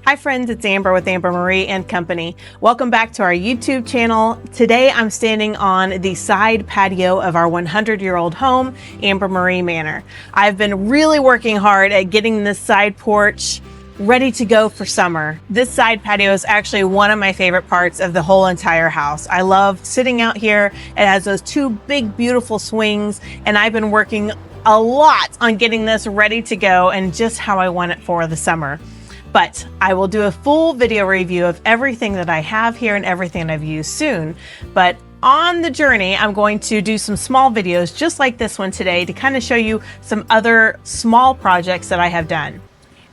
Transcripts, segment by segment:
Hi friends, it's Amber with Amber Marie and Company. Welcome back to our YouTube channel. Today I'm standing on the side patio of our 100-year-old home, Amber Marie Manor. I've been really working hard at getting this side porch ready to go for summer. This side patio is actually one of my favorite parts of the whole entire house. I love sitting out here. It has those two big, beautiful swings, and I've been working a lot on getting this ready to go and just how I want it for the summer. But I will do a full video review of everything that I have here and everything I've used soon. But on the journey, I'm going to do some small videos just like this one today to kind of show you some other small projects that I have done.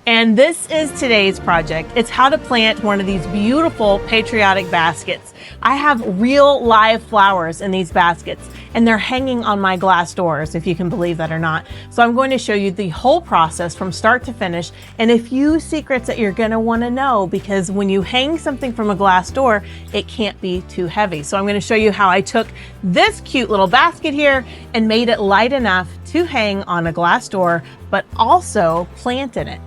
And this is today's project. It's how to plant one of these beautiful Patriotic baskets. I have real live flowers in these baskets and they're hanging on my glass doors, if you can believe that or not. So I'm going to show you the whole process from start to finish and a few secrets that you're gonna wanna know, because when you hang something from a glass door, it can't be too heavy. So I'm gonna show you how I took this cute little basket here and made it light enough to hang on a glass door, but also plant in it.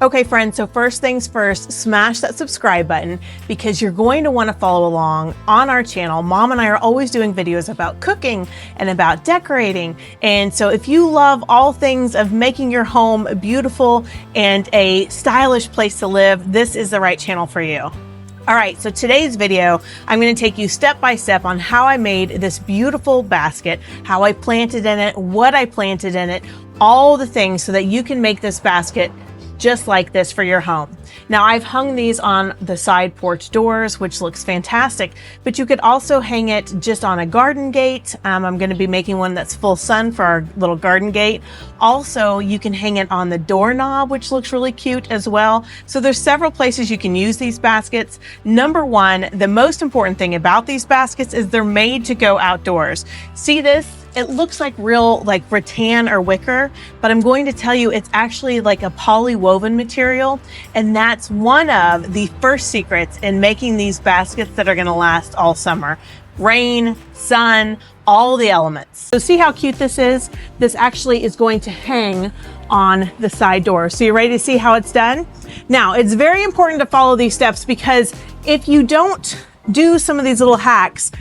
Okay friends, so first things first, smash that subscribe button because you're going to want to follow along on our channel. Mom and I are always doing videos about cooking and about decorating. And so if you love all things of making your home beautiful and a stylish place to live, this is the right channel for you. All right, so today's video, I'm going to take you step by step on how I made this beautiful basket, how I planted in it, what I planted in it, all the things so that you can make this basket just like this for your home. Now I've hung these on the side porch doors, which looks fantastic, but you could also hang it just on a garden gate. I'm going to be making one that's full sun for our little garden gate. Also, you can hang it on the doorknob, which looks really cute as well. So there's several places you can use these baskets. Number one, the most important thing about these baskets is they're made to go outdoors. See this? It looks like real like rattan or wicker, but I'm going to tell you it's actually like a polywoven material. And that's one of the first secrets in making these baskets that are gonna last all summer. Rain, sun, all the elements. So see how cute this is? This actually is going to hang on the side door. So you ready to see how it's done? Now, it's very important to follow these steps because if you don't do some of these little hacks,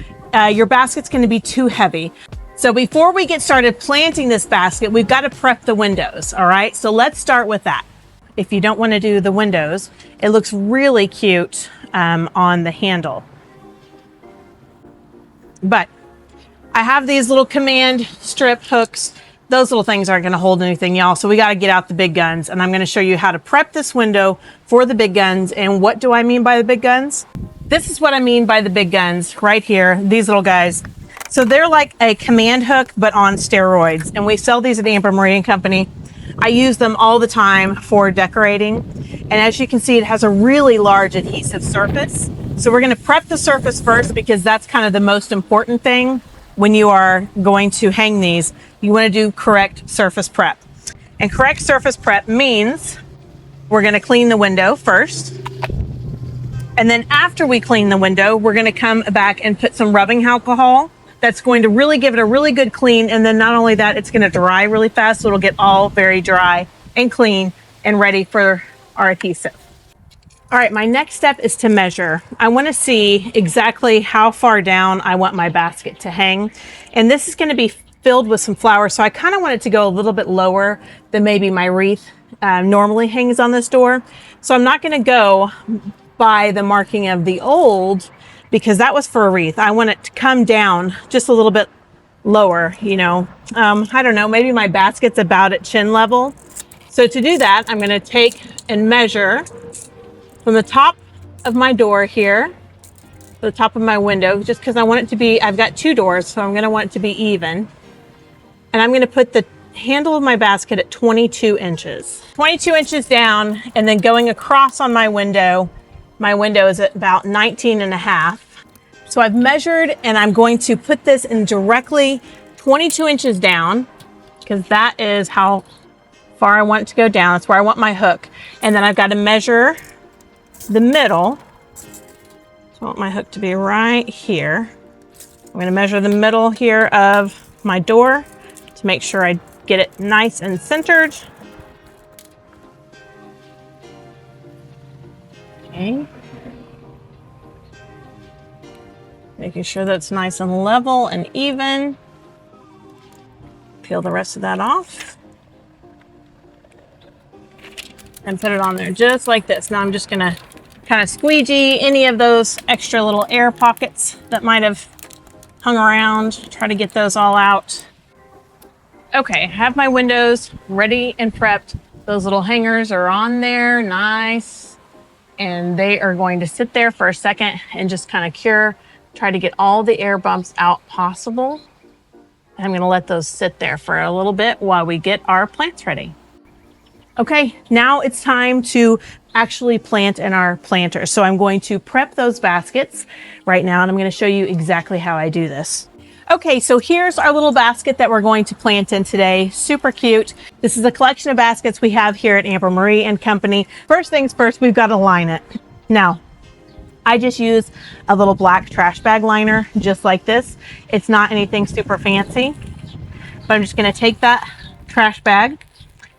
your basket's gonna be too heavy. So before we get started planting this basket, we've got to prep the windows, all right? So let's start with that. If you don't want to do the windows, it looks really cute on the handle. But I have these little command strip hooks. Those little things aren't going to hold anything, y'all. So we got to get out the big guns. And I'm going to show you how to prep this window for the big guns. And what do I mean by the big guns? This is what I mean by the big guns right here, these little guys. So they're like a command hook, but on steroids. And we sell these at Amber Marie and Company. I use them all the time for decorating. And as you can see, it has a really large adhesive surface. So we're gonna prep the surface first because that's kind of the most important thing when you are going to hang these. You wanna do correct surface prep. And correct surface prep means we're gonna clean the window first. And then after we clean the window, we're gonna come back and put some rubbing alcohol. That's going to really give it a really good clean. And then not only that, it's going to dry really fast. So it'll get all very dry and clean and ready for our adhesive. All right, my next step is to measure. I want to see exactly how far down I want my basket to hang. And this is going to be filled with some flowers. So I kind of want it to go a little bit lower than maybe my wreath normally hangs on this door. So I'm not going to go by the marking of the old, because that was for a wreath. I want it to come down just a little bit lower, you know. I don't know, maybe my basket's about at chin level. So to do that, I'm gonna take and measure from the top of my door here, to the top of my window, just because I want it to be, I've got two doors, so I'm gonna want it to be even. And I'm gonna put the handle of my basket at 22 inches. 22 inches down, and then going across on my window is at about 19 and a half. So I've measured and I'm going to put this in directly 22 inches down because that is how far I want it to go down. That's where I want my hook. And then I've got to measure the middle. So I want my hook to be right here. I'm going to measure the middle here of my door to make sure I get it nice and centered. Okay. Making sure that's nice and level and even. Peel the rest of that off. And put it on there just like this. Now I'm just gonna kind of squeegee any of those extra little air pockets that might have hung around. Try to get those all out. Okay, have my windows ready and prepped. Those little hangers are on there, nice. And they are going to sit there for a second and just kind of cure. Try to get all the air bumps out possible. And I'm gonna let those sit there for a little bit while we get our plants ready. Okay, now it's time to actually plant in our planter. So I'm going to prep those baskets right now, and I'm going to show you exactly how I do this. Okay, so here's our little basket that we're going to plant in today. Super cute. This is a collection of baskets we have here at Amber Marie and Company. First things first, we've got to line it. Now, I just use a little black trash bag liner, just like this. It's not anything super fancy, but I'm just going to take that trash bag.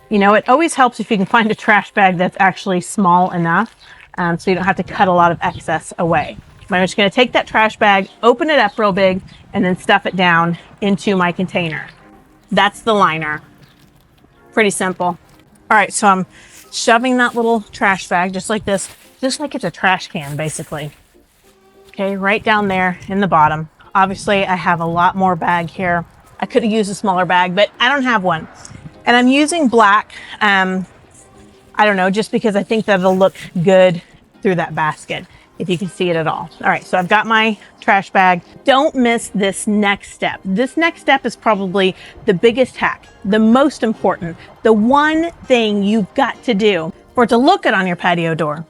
You know, it always helps if you can find a trash bag that's actually small enough, so you don't have to cut a lot of excess away. But I'm just going to take that trash bag, open it up real big, and then stuff it down into my container. That's the liner. Pretty simple. All right, so I'm shoving that little trash bag just like this, just like it's a trash can, basically. Okay, right down there in the bottom. Obviously, I have a lot more bag here. I could have used a smaller bag, but I don't have one. And I'm using black, I don't know, just because I think that it'll look good through that basket, if you can see it at all. All right, so I've got my trash bag. Don't miss this next step. This next step is probably the biggest hack, the most important, the one thing you've got to do for it to look good on your patio door,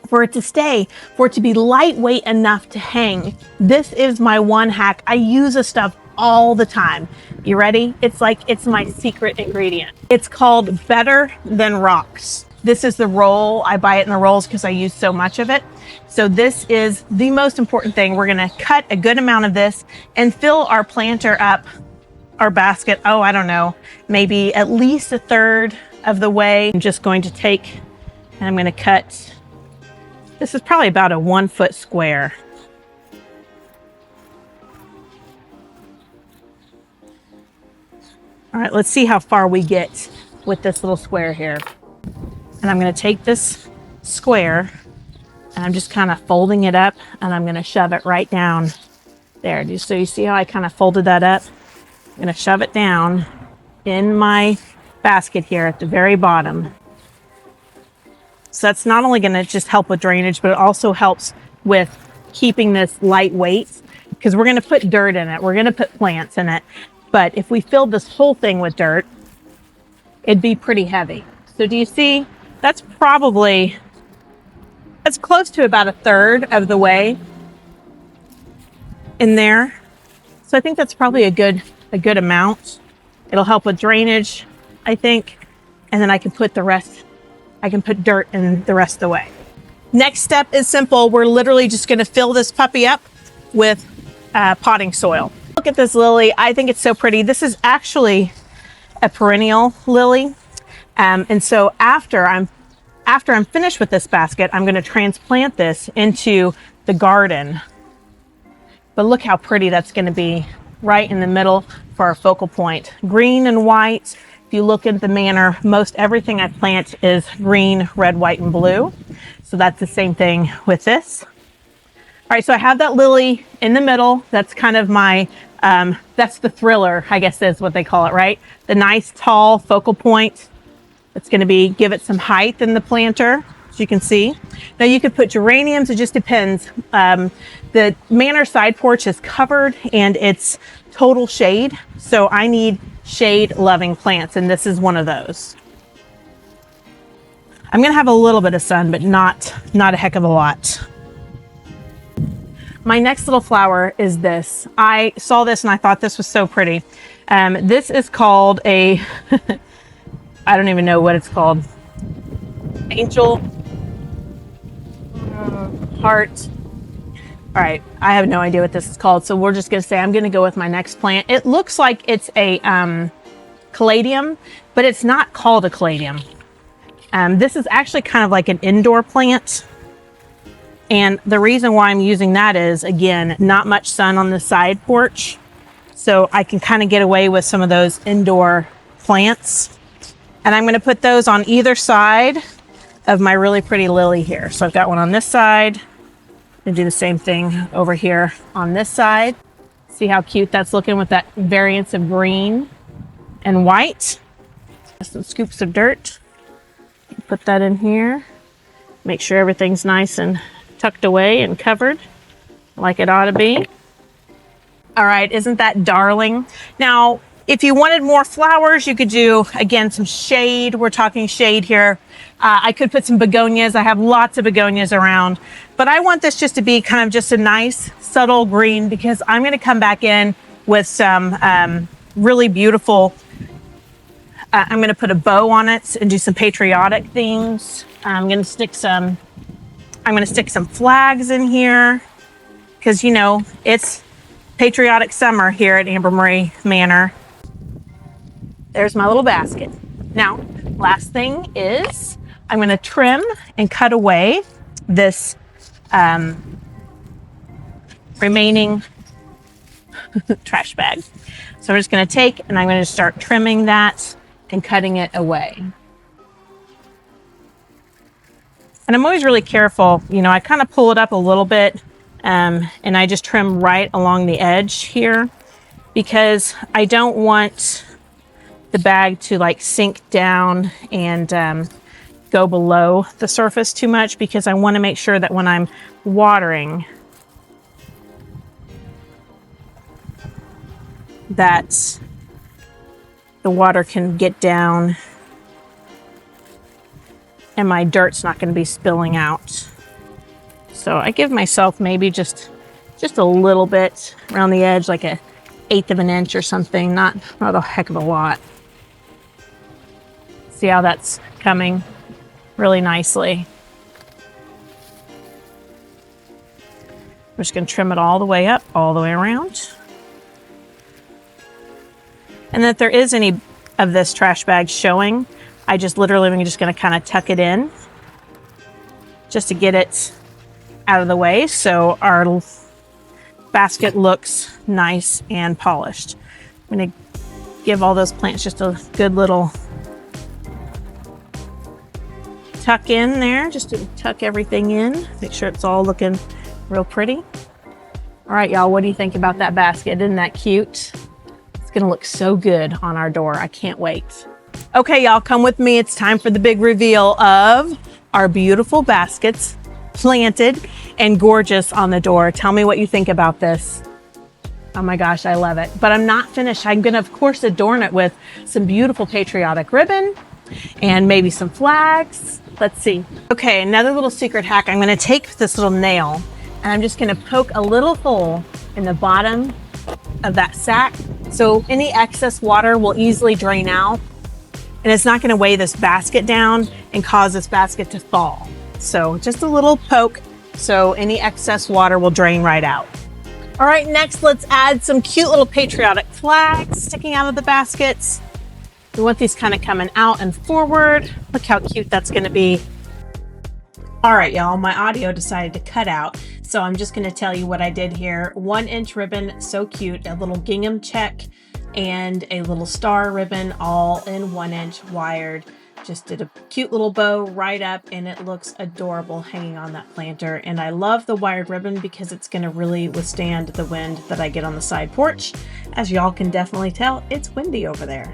for it to stay, for it to be lightweight enough to hang. This is my one hack. I use this stuff all the time. You ready? It's like, it's my secret ingredient. It's called Better Than Rocks. This is the roll. I buy it in the rolls because I use so much of it. So this is the most important thing. We're gonna cut a good amount of this and fill our planter up, our basket, oh, I don't know, maybe at least a third of the way. I'm just going to take, and I'm gonna cut, this is probably about a 1 foot square. All right, let's see how far we get with this little square here. And I'm gonna take this square and I'm just kind of folding it up and I'm gonna shove it right down there. So you see how I kind of folded that up? I'm gonna shove it down in my basket here at the very bottom. So that's not only gonna just help with drainage, but it also helps with keeping this lightweight, because we're gonna put dirt in it. We're gonna put plants in it. But if we filled this whole thing with dirt, it'd be pretty heavy. So do you see? That's probably, that's close to about a third of the way in there. So I think that's probably a good amount. It'll help with drainage, I think. And then I can put the rest, I can put dirt in the rest of the way. Next step is simple. We're literally just gonna fill this puppy up with potting soil. Look at this lily. I think it's so pretty. This is actually a perennial lily. And so after I'm finished with this basket, I'm going to transplant this into the garden. But look how pretty that's going to be right in the middle for our focal point. Green and white. If you look at the manor, most everything I plant is green, red, white, and blue. So that's the same thing with this. All right, so I have that lily in the middle. That's kind of my, that's the thriller, I guess is what they call it, right? The nice tall focal point. It's gonna be, give it some height in the planter, as you can see. Now you could put geraniums, it just depends. The manor side porch is covered and it's total shade. So I need shade loving plants, and this is one of those. I'm gonna have a little bit of sun, but not a heck of a lot. My next little flower is this. I saw this and I thought this was so pretty. This is called a, I don't even know what it's called. Angel heart. All right, I have no idea what this is called. So we're just gonna say, I'm gonna go with my next plant. It looks like it's a caladium, but it's not called a caladium. This is actually kind of like an indoor plant. And the reason why I'm using that is, again, not much sun on the side porch. So I can kind of get away with some of those indoor plants. And I'm going to put those on either side of my really pretty lily here. So I've got one on this side. And do the same thing over here on this side. See how cute that's looking with that variance of green and white. Some scoops of dirt. Put that in here. Make sure everything's nice and tucked away and covered like it ought to be. All right, isn't that darling? Now, if you wanted more flowers, you could do, again, some shade. We're talking shade here. I could put some begonias. I have lots of begonias around, but I want this just to be kind of just a nice, subtle green because I'm going to come back in with some really beautiful, I'm going to put a bow on it and do some patriotic things. I'm going to stick some flags in here because, you know, it's patriotic summer here at Amber Marie Manor. There's my little basket. Now, last thing is I'm going to trim and cut away this remaining trash bag. So I'm just going to take and I'm going to start trimming that and cutting it away. And I'm always really careful. You know, I kind of pull it up a little bit and I just trim right along the edge here because I don't want the bag to like sink down and go below the surface too much because I want to make sure that when I'm watering that the water can get down and my dirt's not going to be spilling out. So I give myself maybe just a little bit around the edge, like 1/8 of an inch or something, not a heck of a lot. See how that's coming really nicely. I'm just going to trim it all the way up, all the way around. And if there is any of this trash bag showing, I just literally am just going to kind of tuck it in just to get it out of the way so our basket looks nice and polished. I'm going to give all those plants just a good little tuck in there, just to tuck everything in, make sure it's all looking real pretty. All right, y'all, what do you think about that basket? Isn't that cute? It's gonna look so good on our door. I can't wait. Okay, y'all, come with me. It's time for the big reveal of our beautiful baskets, planted and gorgeous on the door. Tell me what you think about this. Oh my gosh, I love it. But I'm not finished. I'm gonna, of course, adorn it with some beautiful patriotic ribbon and maybe some flags. Let's see. Okay, another little secret hack. I'm gonna take this little nail and I'm just gonna poke a little hole in the bottom of that sack so any excess water will easily drain out and it's not gonna weigh this basket down and cause this basket to fall. So just a little poke so any excess water will drain right out. All right, next let's add some cute little patriotic flags sticking out of the baskets. We want these kind of coming out and forward. Look how cute that's gonna be. All right, y'all, my audio decided to cut out, so I'm just gonna tell you what I did here. 1-inch ribbon, so cute, a little gingham check and a little star ribbon, all in 1-inch wired. Just did a cute little bow right up and it looks adorable hanging on that planter. And I love the wired ribbon because it's gonna really withstand the wind that I get on the side porch. As y'all can definitely tell, it's windy over there.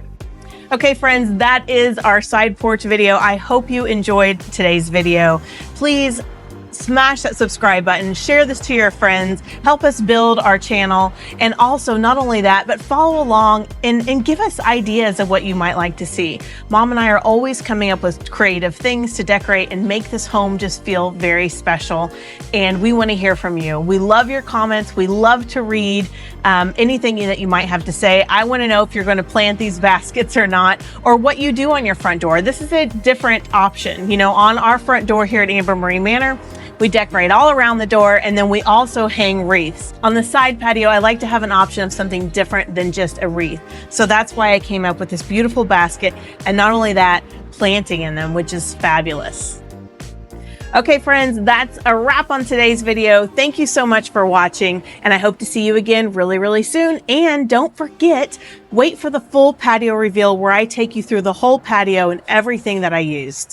Okay, friends, that is our side porch video. I hope you enjoyed today's video. Please smash that subscribe button, share this to your friends, help us build our channel, and also not only that, but follow along and give us ideas of what you might like to see. Mom and I are always coming up with creative things to decorate and make this home just feel very special, and we want to hear from you. We love your comments. We love to read anything that you might have to say. I want to know if you're going to plant these baskets or not, or what you do on your front door. This is a different option. You know, on our front door here at Amber Marie Manor, we decorate all around the door, and then we also hang wreaths. On the side patio, I like to have an option of something different than just a wreath. So that's why I came up with this beautiful basket, and not only that, planting in them, which is fabulous. Okay, friends, that's a wrap on today's video. Thank you so much for watching, and I hope to see you again really, really soon. And don't forget, wait for the full patio reveal where I take you through the whole patio and everything that I used.